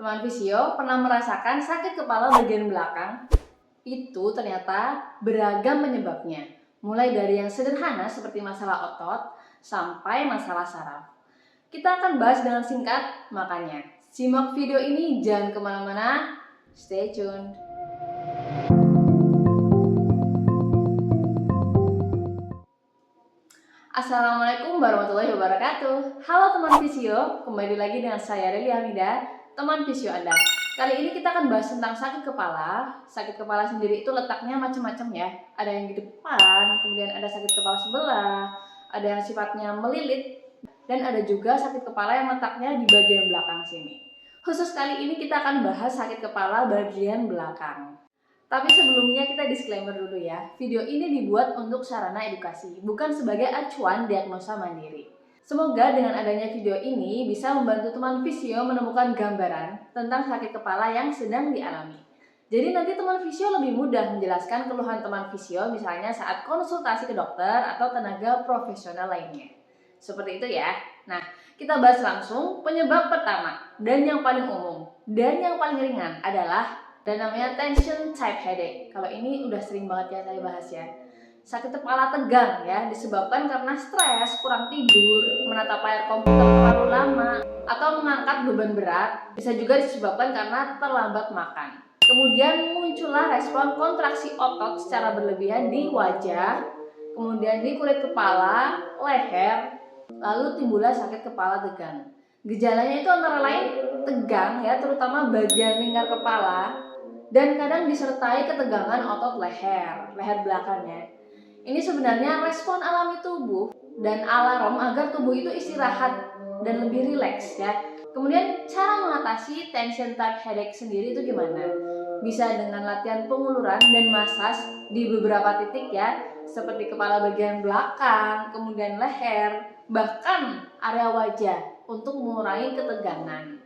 Teman fisio pernah merasakan sakit kepala bagian belakang? Itu ternyata beragam penyebabnya. Mulai dari yang sederhana seperti masalah otot sampai masalah saraf. Kita akan bahas dengan singkat, makanya simak video ini jangan kemana-mana, stay tune. Assalamualaikum warahmatullahi wabarakatuh. Halo teman fisio, kembali lagi dengan saya Reli Hamida, teman fisio Anda. Kali ini kita akan bahas tentang sakit kepala. Sakit kepala sendiri itu letaknya macam-macam ya. Ada yang di depan, kemudian ada sakit kepala sebelah, ada yang sifatnya melilit, dan ada juga sakit kepala yang letaknya di bagian belakang sini. Khusus kali ini kita akan bahas sakit kepala bagian belakang. Tapi sebelumnya kita disclaimer dulu ya, video ini dibuat untuk sarana edukasi, bukan sebagai acuan diagnosa mandiri. Semoga dengan adanya video ini bisa membantu teman fisio menemukan gambaran tentang sakit kepala yang sedang dialami. Jadi nanti teman fisio lebih mudah menjelaskan keluhan teman fisio misalnya saat konsultasi ke dokter atau tenaga profesional lainnya. Seperti itu ya. Nah, kita bahas langsung penyebab pertama dan yang paling umum dan yang paling ringan adalah namanya tension type headache. Kalau ini udah sering banget ya saya bahas ya. Sakit kepala tegang ya disebabkan karena stres, kurang tidur, menatap layar komputer terlalu lama, atau mengangkat beban berat. Bisa juga disebabkan karena terlambat makan. Kemudian muncullah respon kontraksi otot secara berlebihan di wajah, kemudian di kulit kepala, leher, lalu timbullah sakit kepala tegang. Gejalanya itu antara lain tegang ya, terutama bagian lingkar kepala, dan kadang disertai ketegangan otot leher belakangnya. Ini sebenarnya respon alami tubuh dan alarm agar tubuh itu istirahat dan lebih rileks ya. Kemudian cara mengatasi tension type headache sendiri itu gimana? Bisa dengan latihan penguluran dan masas di beberapa titik ya, seperti kepala bagian belakang, kemudian leher, bahkan area wajah untuk mengurangi ketegangan.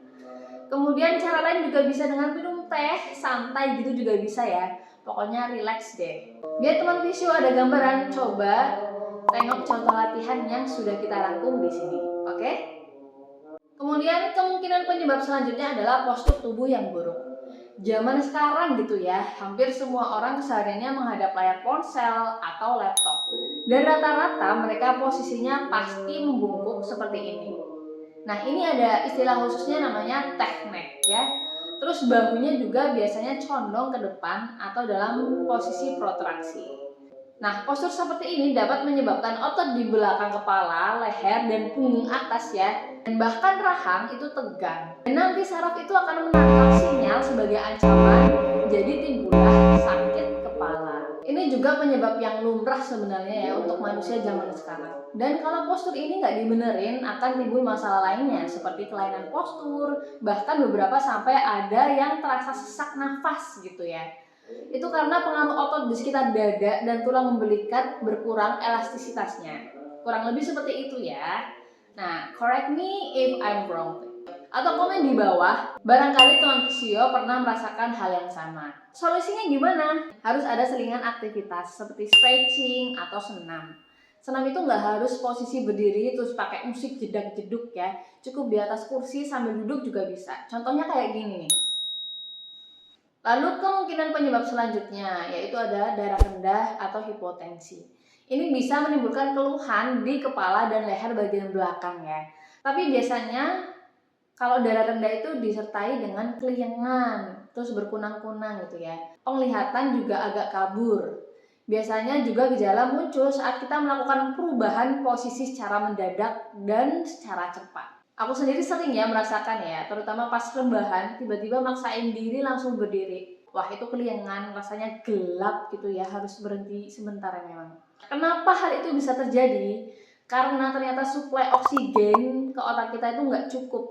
Kemudian cara lain juga bisa dengan minum teh santai gitu juga bisa ya. Pokoknya relax deh. Biar teman fisio ada gambaran, coba tengok contoh latihan yang sudah kita rangkum di sini. Oke? Kemudian kemungkinan penyebab selanjutnya adalah postur tubuh yang buruk. Zaman sekarang gitu ya, hampir semua orang kesehariannya menghadap layar ponsel atau laptop. Dan rata-rata mereka posisinya pasti membungkuk seperti ini. Nah, ini ada istilah khususnya namanya tech neck ya. Terus bahunya juga biasanya condong ke depan atau dalam posisi protraksi. Nah, postur seperti ini dapat menyebabkan otot di belakang kepala, leher, dan punggung atas ya, dan bahkan rahang itu tegang. Dan nanti saraf itu akan menangkap sinyal sebagai ancaman, jadi timbullah sakit kepala. Ini juga penyebab yang lumrah sebenarnya ya untuk manusia zaman sekarang. Dan kalau postur ini nggak dibenerin, akan timbul masalah lainnya seperti kelainan postur, bahkan beberapa sampai ada yang terasa sesak nafas gitu ya. Itu karena pengaruh otot di sekitar dada dan tulang membelikat berkurang elastisitasnya. Kurang lebih seperti itu ya. Nah, correct me if I'm wrong. Atau komen di bawah, barangkali teman fisio pernah merasakan hal yang sama. Solusinya gimana? Harus ada selingan aktivitas seperti stretching atau senam. Senam itu nggak harus posisi berdiri terus pakai musik jedak-jeduk ya. Cukup di atas kursi sambil duduk juga bisa. Contohnya kayak gini nih. Lalu kemungkinan penyebab selanjutnya yaitu ada darah rendah atau hipotensi. Ini bisa menimbulkan keluhan di kepala dan leher bagian belakang ya. Tapi biasanya kalau darah rendah itu disertai dengan keliengan, terus berkunang-kunang gitu ya. Penglihatan juga agak kabur. Biasanya juga gejala muncul saat kita melakukan perubahan posisi secara mendadak dan secara cepat. Aku sendiri sering ya merasakan ya, terutama pas rebahan, tiba-tiba maksain diri langsung berdiri. Wah, itu keliengan, rasanya gelap gitu ya, harus berhenti sebentar ya memang. Kenapa hal itu bisa terjadi? Karena ternyata suplai oksigen ke otak kita itu nggak cukup.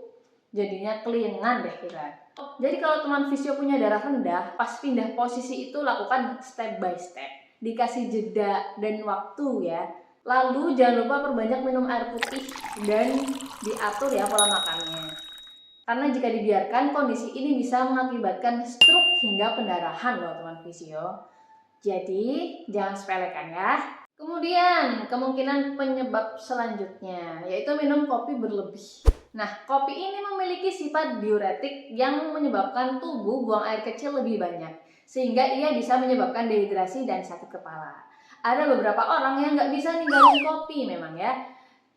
Jadinya keliengan deh kita. Jadi kalau teman fisio punya darah rendah, pas pindah posisi itu lakukan step by step. Dikasih jeda dan waktu ya. Lalu jangan lupa perbanyak minum air putih dan diatur ya pola makannya. Karena jika dibiarkan kondisi ini bisa mengakibatkan stroke hingga pendarahan loh teman fisio. Jadi jangan sepelekan ya. Kemudian kemungkinan penyebab selanjutnya yaitu minum kopi berlebih. Nah, kopi ini memiliki sifat diuretik yang menyebabkan tubuh buang air kecil lebih banyak, sehingga ia bisa menyebabkan dehidrasi dan sakit kepala. Ada beberapa orang yang nggak bisa ninggalin kopi memang ya.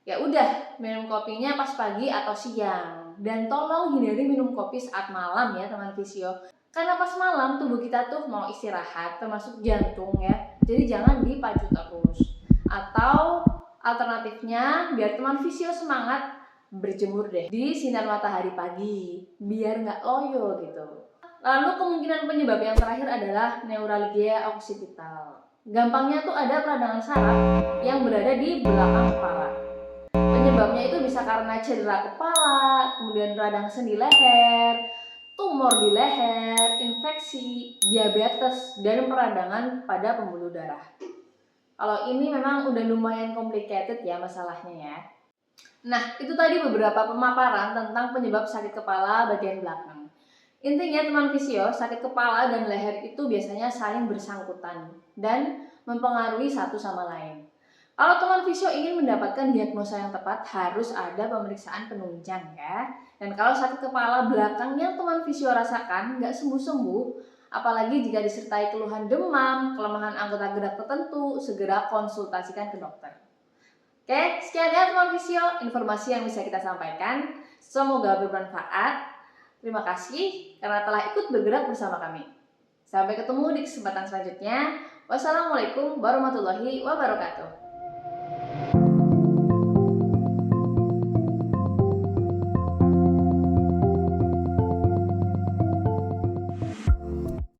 Ya udah, minum kopinya pas pagi atau siang. Dan tolong hindari minum kopi saat malam ya teman fisio. Karena pas malam tubuh kita tuh mau istirahat, termasuk jantung ya. Jadi jangan dipacu terus. Atau alternatifnya biar teman fisio semangat, berjemur deh di sinar matahari pagi biar nggak loyo gitu. Lalu kemungkinan penyebab yang terakhir adalah neuralgia oksipital. Gampangnya tuh ada peradangan saraf yang berada di belakang kepala. Penyebabnya itu bisa karena cedera kepala, kemudian radang sendi leher, tumor di leher, infeksi, diabetes, dan peradangan pada pembuluh darah. Kalau ini memang udah lumayan complicated ya masalahnya ya. Nah, itu tadi beberapa pemaparan tentang penyebab sakit kepala bagian belakang. Intinya teman fisio, sakit kepala dan leher itu biasanya saling bersangkutan dan mempengaruhi satu sama lain. Kalau teman fisio ingin mendapatkan diagnosa yang tepat, harus ada pemeriksaan penunjang ya. Dan kalau sakit kepala belakang yang teman fisio rasakan nggak sembuh-sembuh, apalagi jika disertai keluhan demam, kelemahan anggota gerak tertentu, segera konsultasikan ke dokter. Oke, sekian ya teman fisio, informasi yang bisa kita sampaikan. Semoga bermanfaat. Terima kasih karena telah ikut bergerak bersama kami. Sampai ketemu di kesempatan selanjutnya. Wassalamualaikum warahmatullahi wabarakatuh.